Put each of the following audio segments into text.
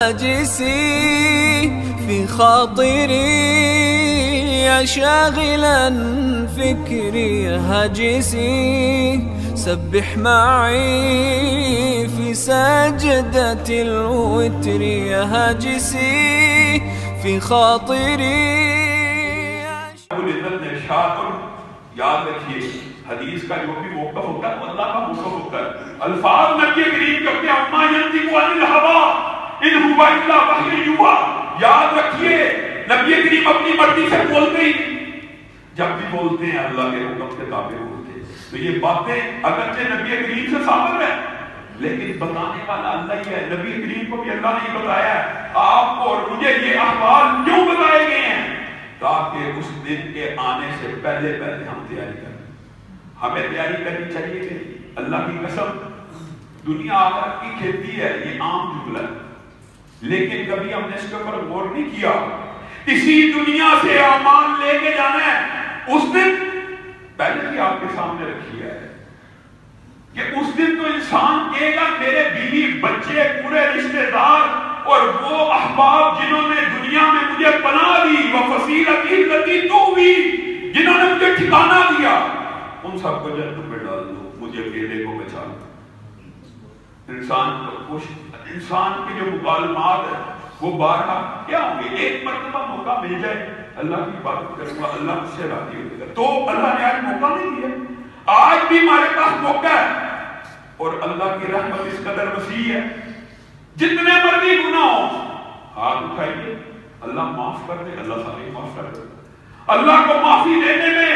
جسي في خاطري يا شاغلا فكري هاجسي سبح معي في سجدة الوتر يا هاجسي في خاطري. یاد رکھیے حدیث کا جو بھی موقف ہوتا ہے وہ اللہ کا موقف ہوتا ہے. الفاظ نبی کریم کے اپنے اما ینطق عن الہوا ان هو الا وحی یوحی. یاد رکھیے نبی کریم اپنی مرضی سے بولتے ہی جب بھی بولتے ہیں اللہ کے حکم کے تابع بولتے ہیں. تو یہ باتیں اگرچہ نبی کریم سے ثابت ہے لیکن بتانے والا اللہ ہی ہے. نبی کریم کو بھی اللہ نے بتایا ہے آپ کو اور مجھے یہ احوال کیوں بتائے گئے ہیں تاکہ اس دن کے آنے سے پہلے ہم تیاری کریں. ہمیں تیاری کرنی چاہیے کہ اللہ کی قسم دنیا آخرت کی کھیتی ہے یہ عام جملہ ہے لیکن کبھی ہم نے اس کے اوپر غور نہیں کیا. اسی دنیا سے اعمال لے کے جانا ہے اس دن پہلے ہی آپ کے سامنے رکھی ہے کہ اس دن تو انسان کہے گا میرے بیوی بچے پورے رشتہ دار اور وہ احباب جنہوں نے دنیا میں مجھے پناہ دی وفصیلتی التی تؤوی جنہوں نے مجھے ٹھکانہ دیا ان سب کو جنت میں ڈال دو مجھے اکیلے کو بچا دو. انسان کے جو مکالمات ہیں وہ بارہا کیا ہوں گے. ایک مرتبہ موقع مل جائے اللہ کی عبادت کروں گا اللہ مجھ سے راضی ہو جائے گا. تو اللہ نے آج موقع نہیں دیا. آج بھی ہمارے پاس موقع ہے اور اللہ کی رحمت اس قدر وسیع ہے جتنے مرضی گناہ ہو ہاتھ اٹھائیے اللہ معاف کر دے. اللہ سارے معاف کر دے. اللہ کو معافی دینے میں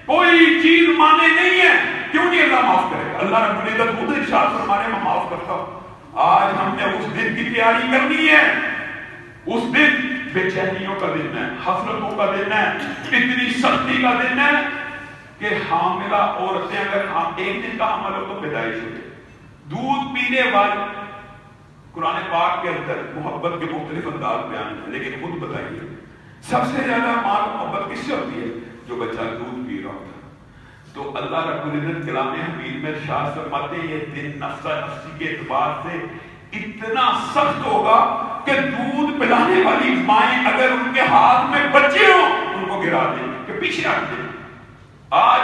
کوئی چیز مانے نہیں ہے. کیوں نہیں اللہ معاف کرے گا؟ اللہ رب العزت خود ارشاد فرمانے میں معاف کرتا ہوں. آج ہم نے اس دن کی تیاری کرنی ہے. اس دن بے چینیوں کا دن ہے حسرتوں کا دن ہے اتنی سختی کا دن ہے کہ حاملہ عورتیں اگر ایک دن کا حمل ہو تو پیدائش ہو جائے. دودھ پینے والے قرآن پاک کے اندر محبت کے مختلف انداز بیان ہیں لیکن خود بتائیے سب سے زیادہ ماں محبت کس سے ہوتی ہے؟ جو بچہ دودھ پی رہا ہوتا ہے. تو اللہ رب العزت کلام حمید میں ارشاد فرماتے ہیں یہ دن نفسہ نفسی کے اعتبار سے اتنا سخت ہوگا کہ دودھ پلانے والی مائیں اگر ان کے ہاتھ میں بچے ہوں ان کو گرا دیں کہ پیچھے ہٹ دیں آج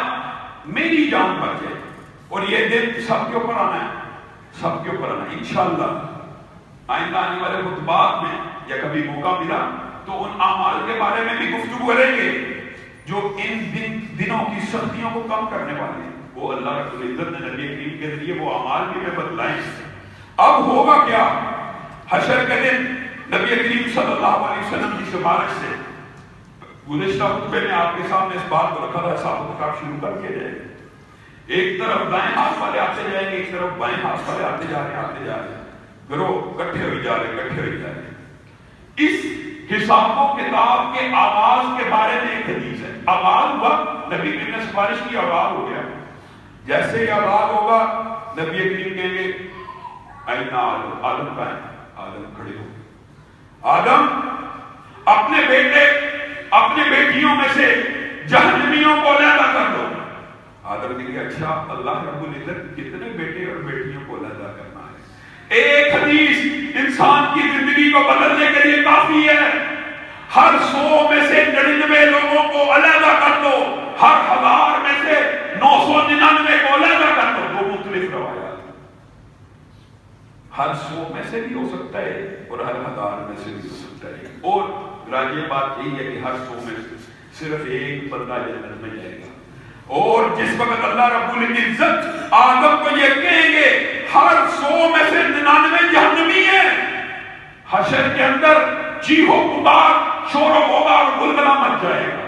میری جان بچ جائے. اور یہ دن سب کے اوپر آنا ہے سب کے اوپر آنا ہے انشاءاللہ. آئندہ آنے والے خطبات میں یا کبھی موقع ملا تو ان اعمال کے بارے میں بھی گفتگو کریں گے جو ان دنوں کی سختیوں کو کم کرنے والے ہیں. وہ اللہ رب العزت نے نبی کریم کے ذریعے وہ اعمال بھی میں بتلائیں. اب ہوگا کیا حشر کے دن؟ نبی کریم صلی اللہ علیہ وسلم کی سفارش سے گزشتہ خطبے میں آپ کے سامنے اس بات کو رکھا تھا حساب کتاب شروع کر کے جائے. ایک طرف دائیں ہاتھ والے آتے جائیں گے ایک طرف بائیں ہاتھ والے آتے جا رہے ہیں گروہ کٹھے ہوئی جا رہے ہیں. اس حساب و کتاب کے آغاز کے بارے میں ایک حدیث ہے. آغاز ہوا نبی کریم نے سفارش کی آغاز ہو گیا. جیسے ہی آغاز ہوگا نبی کریم کہیں گے آئین آدم کا ہے. آدم کھڑے ہو آدم اپنے بیٹے اپنے بیٹیوں میں سے جہنمیوں کو علیحدہ کر دو. آدم کہیں گے اچھا اللہ رب العزت کتنے بیٹے اور بیٹیوں کو علیحدہ کرنا ہے؟ ایک حدیث انسان کی زندگی کو بدلنے کے لیے کافی ہے. ہر 100 میں سے 99 لوگوں کو علیحدہ کر دو ہر 1000 میں سے 999 کو علیحدہ کر دو. دو مختلف روایات ہر 100 میں سے بھی ہو سکتا ہے اور ہر 1000 میں سے بھی ہو سکتا ہے. اور راجع بات یہی ہے کہ ہر 100 میں صرف ایک بندہ جنت میں جائے گا. اور جس وقت اللہ رب العزت آدم کو یہ کہیں گے ہر 100 میں سے 99 جہنمی ہیں حشر کے اندر چیخو پکار شور و غوغا اور گلگلہ مچ جائے گا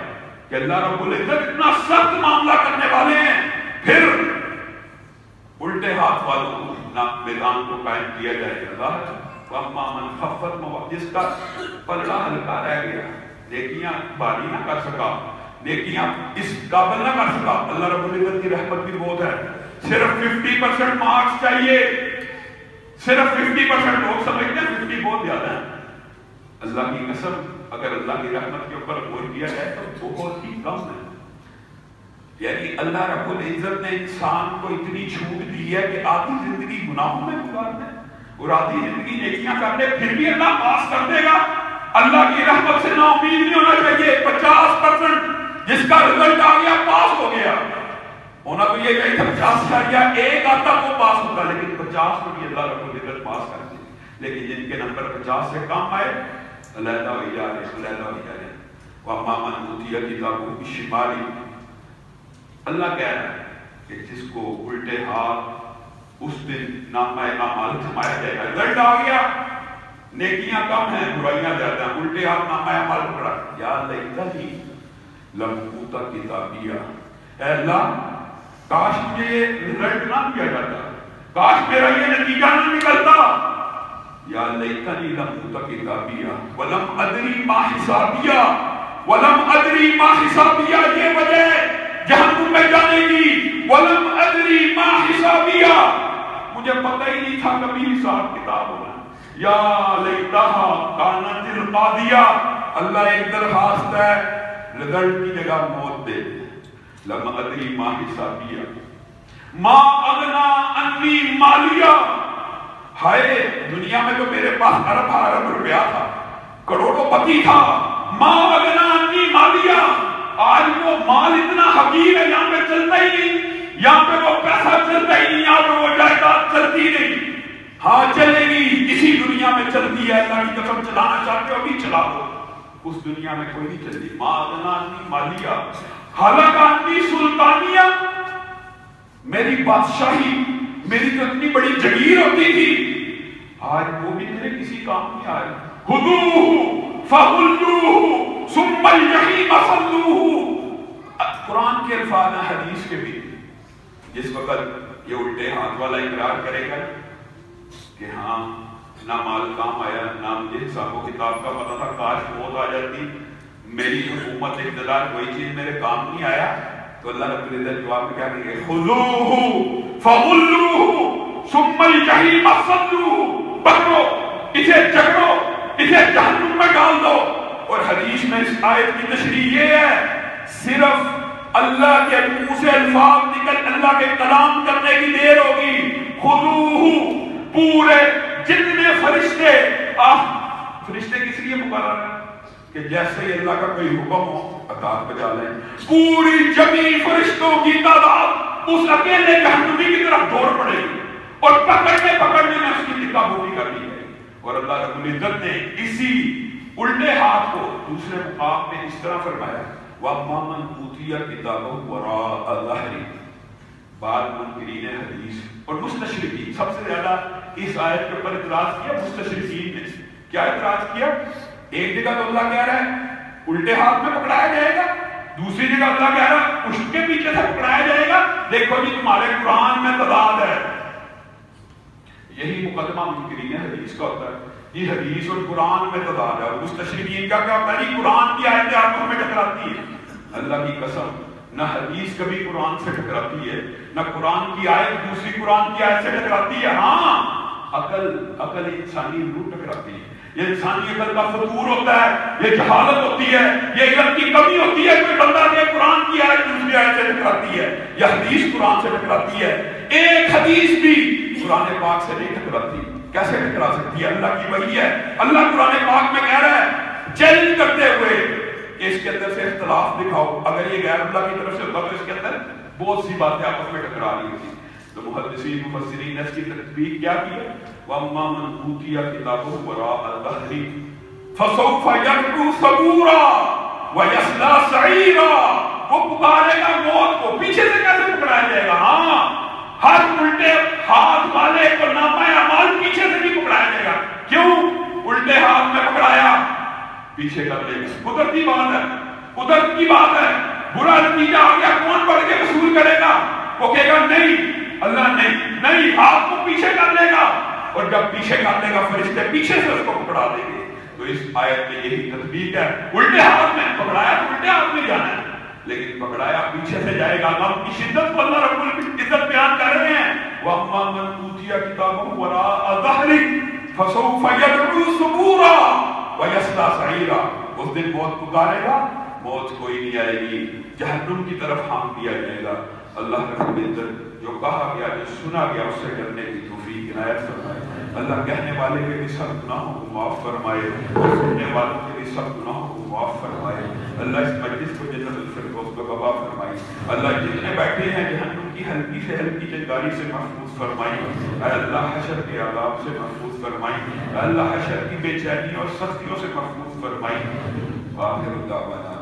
کہ اللہ رب العزت اتنا سخت معاملہ کرنے والے ہیں. پھر الٹے ہاتھ والوں کو میدان کو قائم کیا جائے گا. وَأَمَّا مَنْ خَفَّتْ مَوَازِينُهُ جس کا پلڑا ہلکا رہ گیا نیکیاں باری نہ کر سکا نیکیاں اس قابل نہ کر سکا. اللہ رب العزت کی رحمت بھی بہت ہے. صرف 50% مارکس چاہیے. صرف 50% لوگ سمجھتے ہیں 50 بہت زیادہ ہے. اللہ کی قسم اگر اللہ کی رحمت کے اوپر غور کیا جائے تو بہت ہی کم ہے. یعنی اللہ رب العزت نے انسان کو اتنی چھوٹ دی ہے کہ آدھی زندگی گناہوں میں گزار دیں اور آدھی زندگی نیکیاں کر لے پھر بھی اللہ پاس کر دے گا. اللہ کی رحمت سے نا امید نہیں ہونا چاہیے. 50% جس کا رزلٹ آ گیا پاس ہو گیا. ہونا تو یہ کہیں 50 ایک آتا وہ پاس ہوتا, لیکن 50 کو بھی اللہ رب العزت پاس کر دے. لیکن جن کے نمبر 50 سے کم آئے علیحدہ ہو جا رہے. وَأَمَّا مَنْ أُوتِيَ كِتَابَهُ بِشِمَالِهِ, اللہ کہہ رہا ہے کہ جس کو الٹے ہاتھ اس دن نامہ اعمال تھمایا جائے گا. رزلٹ آ گیا, نیکیاں کم ہیں برائیاں زیادہ ہیں, الٹے ہاتھ نامہ اعمال پکڑا. یا لیتنی لم اوت کتابیہ, اے اللہ کاش مجھے یہ رزلٹ نہ دیا جاتا, کاش میرا یہ نتیجہ نہ نکلتا. یا لیتنی لم اوت کتابیہ ولم ادری ما حسابیہ, ولم ادری ما حسابیہ, یہ وجہ جہنم میں جانے کی. ولم ادری ما حسابیہ, مجھے پتہ ہی نہیں تھا کبھی حساب کتاب ہونا. یا لیتہا کانت القاضیہ, اللہ ایک درخواست ہے رزلٹ کی جگہ موت دے. لم ادری ما حسابیہ ما اغنا انی مالیہ, ہائے دنیا میں تو میرے پاس ارب روپیہ تھا, کروڑوں پتی تھا. ما اغنا انی مالیہ, آج وہ مال اتنا حقیر ہے یہاں پہ چلتا ہی نہیں, یہاں پہ وہ پیسہ چلتا ہی نہیں, یہاں پہ وہ جائیداد چلتی نہیں. ہاں چلے گی, اسی دنیا میں چلتی ہے. اللہ کی قسم چلانا چاہتے ہو بھی چلا دو, اس دنیا میں کوئی نہیں چلتی. ما اغنا انی مالیہ حلق انی سلطانیہ, میری بادشاہی میری تو اتنی بڑی جگیر ہوتی تھی, آج وہ بھی میرے کسی کام نہیں آئے. خذوہ فغلوہ ثم الجحیم صلوہ. قرآن کے الفاظ ہیں, حدیث کے بھی. جس وقت یہ الٹے ہاتھ والا اقرار کرے گا کہ ہاں نہ مال کام آیا, نہ مجھے حساب و کتاب کا پتہ تھا, کاش موت آ جاتی, میری حکومت اقتدار کوئی چیز میرے کام نہیں آیا, تو اللہ رب العزت جواب میں کیا کہیں گے؟ خذوہ فغلوہ ثم الجحیم صلوہ, پکڑو اسے, جکڑو اسے, جہنم میں ڈال دو. اور حدیث میں اس آیت کی تشریح یہ ہے, صرف اللہ کے منہ سے الفاظ نکل, اللہ کے کلام کرنے کی دیر ہوگی. خذوہ, پورے جتنے فرشتے, فرشتے کس لیے مقرر ہیں کہ جیسے ہی اللہ کا کوئی حکم ہو اطاعت بجا لیں. پوری جمی فرشتوں کی تعداد اس اکیلے جہنمی کی طرف دوڑ پڑے گی, اور پکڑنے میں اس کی ٹکا بوٹی کرنی ہے. اور اللہ رب العزت نے اسی الٹے ہاتھ کو دوسرے مقام میں اس طرح فرمایا, وَأَمَّا مَنْ أُوتِيَ كِتَابَهُ وَرَاءَ ظَهْرِهِ. بعض منکرین حدیث اور مستشرقین سب سے زیادہ اس آیت کے اوپر اعتراض کیا مستشرقین نے. کیا اعتراض کیا؟ ایک جگہ تو اللہ کہہ رہا ہے الٹے ہاتھ میں پکڑایا جائے گا, دوسری جگہ اللہ کہہ رہا ہے پشت کے پیچھے سے پکڑایا جائے گا. دیکھو جی تمہارے قرآن میں تضاد ہے. یہی مقدمہ منکرین حدیث کا ہوتا ہے, یہ حدیث اور قرآن میں تضاد ہے. مستشرقین کا کیا ہوتا ہے, قرآن کی آیتیں آپس میں ٹکراتی ہیں. اللہ کی قسم نہ حدیث کبھی قرآن سے ٹکراتی ہے, نہ قرآن کی آیت دوسری قرآن کی آیت سے ٹکراتی ہے. ہاں عقل انسانی روح ٹکراتی ہے. یہ انسانی عقل کا فطور ہوتا ہے, یہ جہالت ہوتی ہے, یہ علم کی کمی ہوتی ہے. کوئی بندہ کہ قرآن کی آیت دوسری آیت سے ٹکراتی ہے, یا حدیث قرآن سے ٹکراتی ہے. ایک حدیث بھی قرآن پاک سے نہیں ٹکراتی. کیسے ٹکرا سکتی ہے؟ اللہ کی وحی ہے. اللہ قرآن پاک میں کہہ رہا ہے چیلنج کرتے ہوئے کہ اس کے اندر سے اختلاف دکھاؤ. اگر یہ غیر اللہ کی طرف سے ہوتا تو اس کے اندر بہت سی باتیں آپس میں ٹکرا رہی ہوتی. تو محدثین مفسرین نے اس کی تطبیق کیا کی ہے؟ وَأَمَّا مَنْ أُوتِيَ كِتَابَهُ وَرَاءَ ظَهْرِهِ فَسَوْفَ يَدْعُو ثَبُورًا وَيَصْلَىٰ سَعِيرًا. وہ پکارے گا موت کو. پیچھے سے کیسے پکڑایا جائے گا؟ ہاں ہر الٹے ہاتھ والے کو نامہ اعمال پیچھے سے بھی پکڑایا جائے گا. کیوں؟ الٹے ہاتھ میں پکڑایا, پیچھے کر لے گا. قدرتی بات ہے, قدرت کی بات ہے. برا نتیجہ آ گیا, کون بڑھ کے وصول کرے گا؟ وہ کہے گا نہیں, اللہ نہیں, ہاتھ کو پیچھے کر لے گا. اور جب پیچھے کر لے گا فرشتے پیچھے سے اس کو پکڑا دیں گے. تو اس آیت میں یہی تطبیق ہے. الٹے ہاتھ میں پکڑایا تو الٹے ہاتھ میں جانا ہے, لیکن پکڑایا پیچھے سے جائے گا. غم کی شدت کو اللہ رب العزت بیان کر رہے ہیں. وَأَمَّا مَنْ أُوتِيَ كِتَابَهُ وَرَاءَ ظَهْرِهِ فَسَوْفَ يَدْعُو ثُبُورًا وَيَصْلَىٰ سَعِيرًا. اس دن موت پکارے گا, موت کوئی نہیں آئے گی, جہنم کی طرف ہانک دیا جائے گا. اللہ رب العزت جو کہا گیا جو سنا گیا اس سے ڈرنے کی توفیق عنایت فرمائے. اللہ کہنے والے کے بھی سب گناہوں کو معاف فرمائے اور سننے والوں کے بھی سب گناہوں کو معاف فرمائے. اللہ اس مجلس کو جنت الفردوس کا بابا فرمائی. اللہ جتنے بیٹھے ہیں جہنم کی ہلکی سے ہلکی چنگاری سے محفوظ فرمائی. اے اللہ حشر کے عذاب سے محفوظ فرمائی. اے اللہ حشر کی بے چینی اور سختیوں سے محفوظ فرمائی. آخر دعوانا